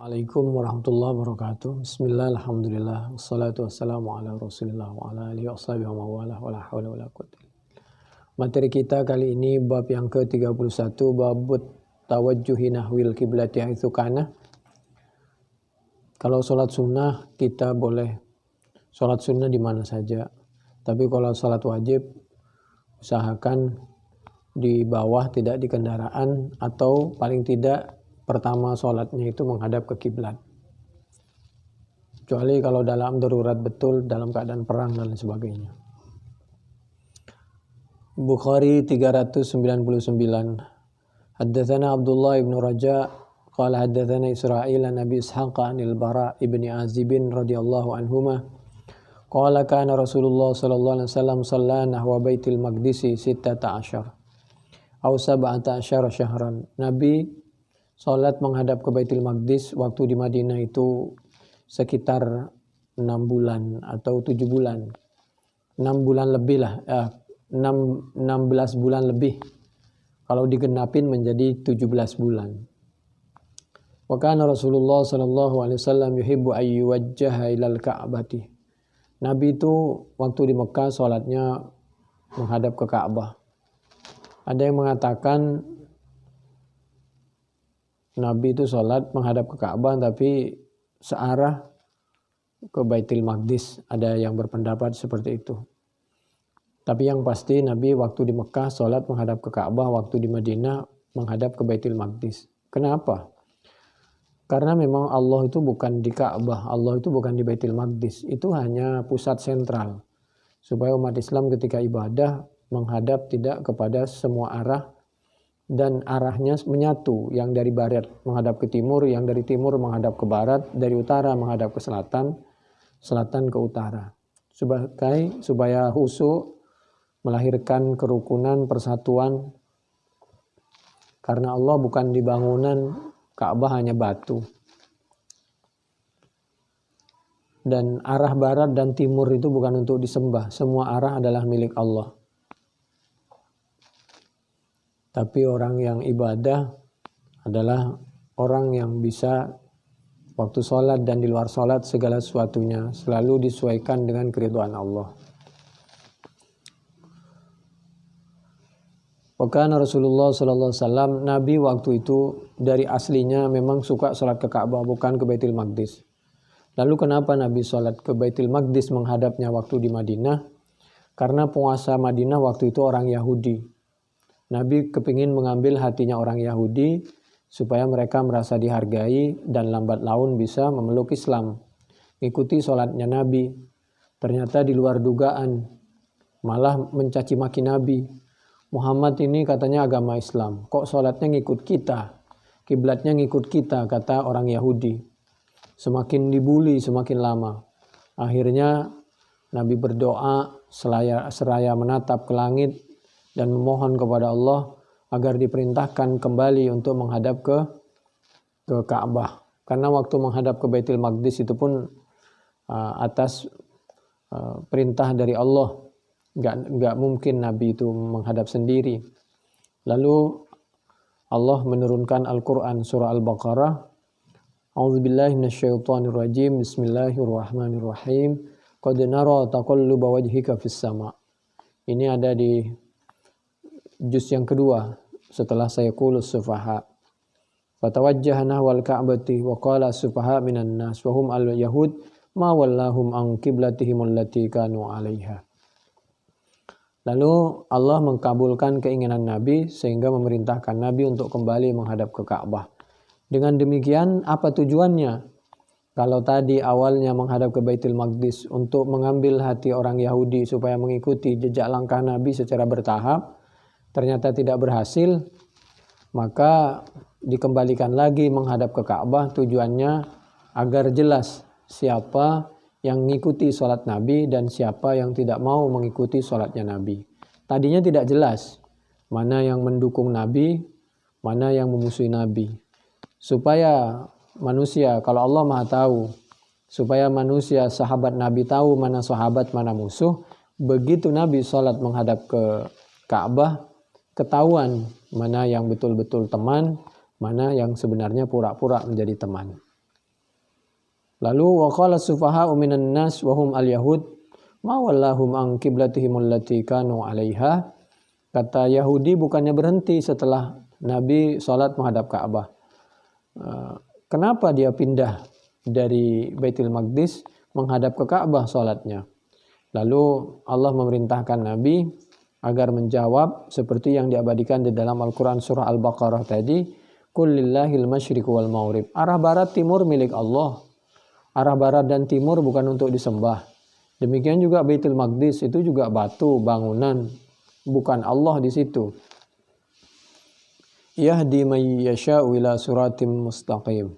Assalamualaikum warahmatullahi wabarakatuh. Bismillah, alhamdulillah, wassalatu wassalamu ala rasulillah wa ala alihi wa sahbihi wa mawalah wa la hawla wa la quwwata. Materi kita kali ini bab yang ke-31, bab tawajjuhi nahwil kiblati haitsu kana. Kalau sholat sunnah kita boleh sholat sunnah di mana saja. Tapi kalau sholat wajib usahakan di bawah, tidak di kendaraan, atau paling tidak pertama sholatnya itu menghadap ke kiblat. Kecuali kalau dalam darurat betul, dalam keadaan perang dan sebagainya. Bukhari 399. Haddatsana Abdullah ibn Raja qala haddatsana Israil an Abi Ishaq anil Bara ibni Azib radhiyallahu anhuma qala kana Rasulullah sallallahu alaihi wasallam shalla nahwa Baitul Maqdis 16 aw 17 syahran. Nabi salat menghadap ke Baitul Maqdis waktu di Madinah itu sekitar 6 bulan atau 7 bulan. 6 bulan lebih lah, 16 bulan lebih. Kalau digenapin menjadi 17 bulan. Wa kana Rasulullah sallallahu alaihi wasallam yuhibbu ay yuwajjaha ilal Ka'bati. Nabi itu waktu di Mekah salatnya menghadap ke Ka'bah. Ada yang mengatakan Nabi itu sholat menghadap ke Ka'bah tapi searah ke Baitul Maqdis. Ada yang berpendapat seperti itu. Tapi yang pasti Nabi waktu di Mekah sholat menghadap ke Ka'bah, waktu di Madinah menghadap ke Baitul Maqdis. Kenapa? Karena memang Allah itu bukan di Ka'bah, Allah itu bukan di Baitul Maqdis. Itu hanya pusat sentral. Supaya umat Islam ketika ibadah menghadap tidak kepada semua arah, dan arahnya menyatu, yang dari barat menghadap ke timur, yang dari timur menghadap ke barat, dari utara menghadap ke selatan, selatan ke utara. Supaya khusyuk, melahirkan kerukunan, persatuan. Karena Allah bukan di bangunan, Ka'bah hanya batu. Dan arah barat dan timur itu bukan untuk disembah, semua arah adalah milik Allah. Tapi orang yang ibadah adalah orang yang bisa waktu sholat dan di luar sholat segala sesuatunya selalu disesuaikan dengan keridhaan Allah. Wakana Rasulullah sallallahu alaihi wasallam, Nabi waktu itu dari aslinya memang suka sholat ke Ka'bah, bukan ke Baitul Maqdis. Lalu kenapa Nabi sholat ke Baitul Maqdis menghadapnya waktu di Madinah? Karena penguasa Madinah waktu itu orang Yahudi. Nabi kepingin mengambil hatinya orang Yahudi supaya mereka merasa dihargai dan lambat laun bisa memeluk Islam. Ikuti sholatnya Nabi. Ternyata di luar dugaan, malah mencaci maki Nabi. Muhammad ini katanya agama Islam, kok sholatnya ngikut kita, kiblatnya ngikut kita, kata orang Yahudi. Semakin dibully semakin lama. Akhirnya Nabi berdoa seraya menatap ke langit dan memohon kepada Allah agar diperintahkan kembali untuk menghadap ke Ka'bah. Karena waktu menghadap ke Baitul Maqdis itu pun atas perintah dari Allah. Enggak mungkin Nabi itu menghadap sendiri. Lalu Allah menurunkan Al-Quran surah Al-Baqarah. A'udzubillahi minasyaitonirrajim. Bismillahirrahmanirrahim. Qad nara taqalluba wajhika fis sama'. Ini ada di juz yang kedua setelah saya kulus sufaha. Fatawajjaha nahwal ka'bati wa qala sufaha minan nas wa hum al yahud ma wallahum an qiblatihim allati kanu 'alaiha. Lalu Allah mengkabulkan keinginan Nabi sehingga memerintahkan Nabi untuk kembali menghadap ke Ka'bah. Dengan demikian apa tujuannya? Kalau tadi awalnya menghadap ke Baitul Maqdis untuk mengambil hati orang Yahudi supaya mengikuti jejak langkah Nabi secara bertahap, ternyata tidak berhasil, maka dikembalikan lagi menghadap ke Ka'bah, tujuannya agar jelas siapa yang mengikuti sholat Nabi dan siapa yang tidak mau mengikuti sholatnya Nabi. Tadinya tidak jelas mana yang mendukung Nabi, mana yang memusuhi Nabi. Supaya manusia, kalau Allah Maha tahu, supaya manusia sahabat Nabi tahu mana sahabat, mana musuh, begitu Nabi sholat menghadap ke Ka'bah, ketahuan mana yang betul-betul teman, mana yang sebenarnya pura-pura menjadi teman. Lalu wa qala sufaha'u minan nas wa hum al-yahud ma wallahum an qiblatihim allati kanu 'alaiha. Kata Yahudi bukannya berhenti setelah Nabi salat menghadap Ka'bah. Kenapa dia pindah dari Baitul Maqdis menghadap ke Ka'bah salatnya? Lalu Allah memerintahkan Nabi agar menjawab seperti yang diabadikan di dalam Al-Quran surah Al-Baqarah tadi, Qul lillahil masyriq wal maghrib. Arah barat timur milik Allah. Arah barat dan timur bukan untuk disembah. Demikian juga Baitul Maqdis itu juga batu, bangunan, bukan Allah di situ. Yahdi may yasha'u ila suratim mustaqim.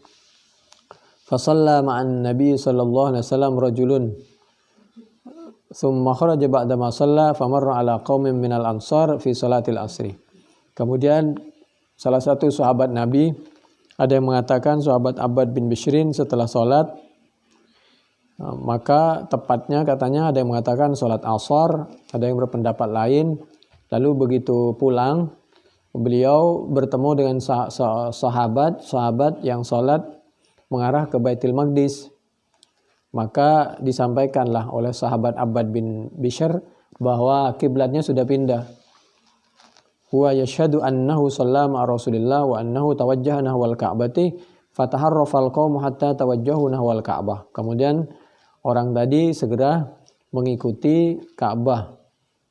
Fasalla ma'an Nabi sallallahu alaihi wasallam rajulun. Thumma kharaja ba'da ma shalla famarra ala qaumin minal ansar fi salatil asri. Kemudian salah satu sahabat Nabi, ada yang mengatakan sahabat Abbad bin Bishrin setelah salat, maka tepatnya katanya ada yang mengatakan salat asar, ada yang berpendapat lain. Lalu begitu pulang, beliau bertemu dengan sahabat yang salat mengarah ke Baitul Maqdis. Maka disampaikanlah oleh sahabat Abbad bin Bishr bahwa kiblatnya sudah pindah. Huwa yashhadu annahu shalla ma'a Rasulillah wa annahu tawajjaha nahwal Ka'bati fataharrafal qaumu hatta tawajjahu nahwal Ka'bah. Kemudian orang tadi segera mengikuti Ka'bah,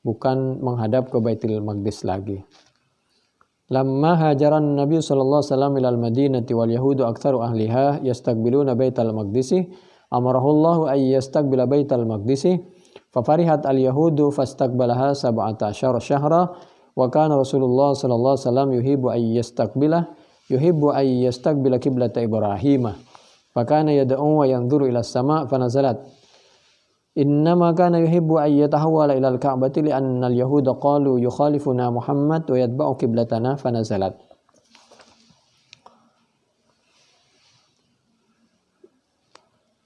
bukan menghadap ke Baitul Maqdis lagi. Lamma hajaran Nabi sallallahu alaihi wasallam ilal Madinati wal yahudu aktsaru ahliha yastaqbiluna Baitul Maqdisi amarahullahu ay yastaqbila Baitul Maqdisi fa farihat al yahudu fastaqbalaha 17 syahra wa kana Rasulullah sallallahu alaihi wasallam yuhibbu ay yastaqbila qiblata Ibrahim fa kana yad'u wa yanzuru ila as-sama' fa nazalat innama kana yuhibbu ay yatahawwala ila al-ka'bati li anna al-yahuda qalu yukhalifuna Muhammad wa yatba'u qiblatana fa nazalat.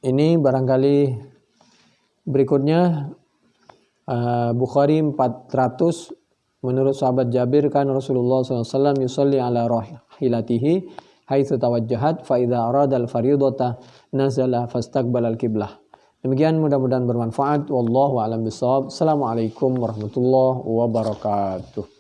Ini barangkali berikutnya Bukhari 400 menurut sahabat Jabir kan Rasulullah SAW yusalli ala rahilatihi haitsu tawajjahat fa idza arada al-fariidata nazala fastaqbala al-qiblah. Demikian, mudah-mudahan bermanfaat. Wallahu a'lam bishawab. Assalamualaikum warahmatullahi wabarakatuh.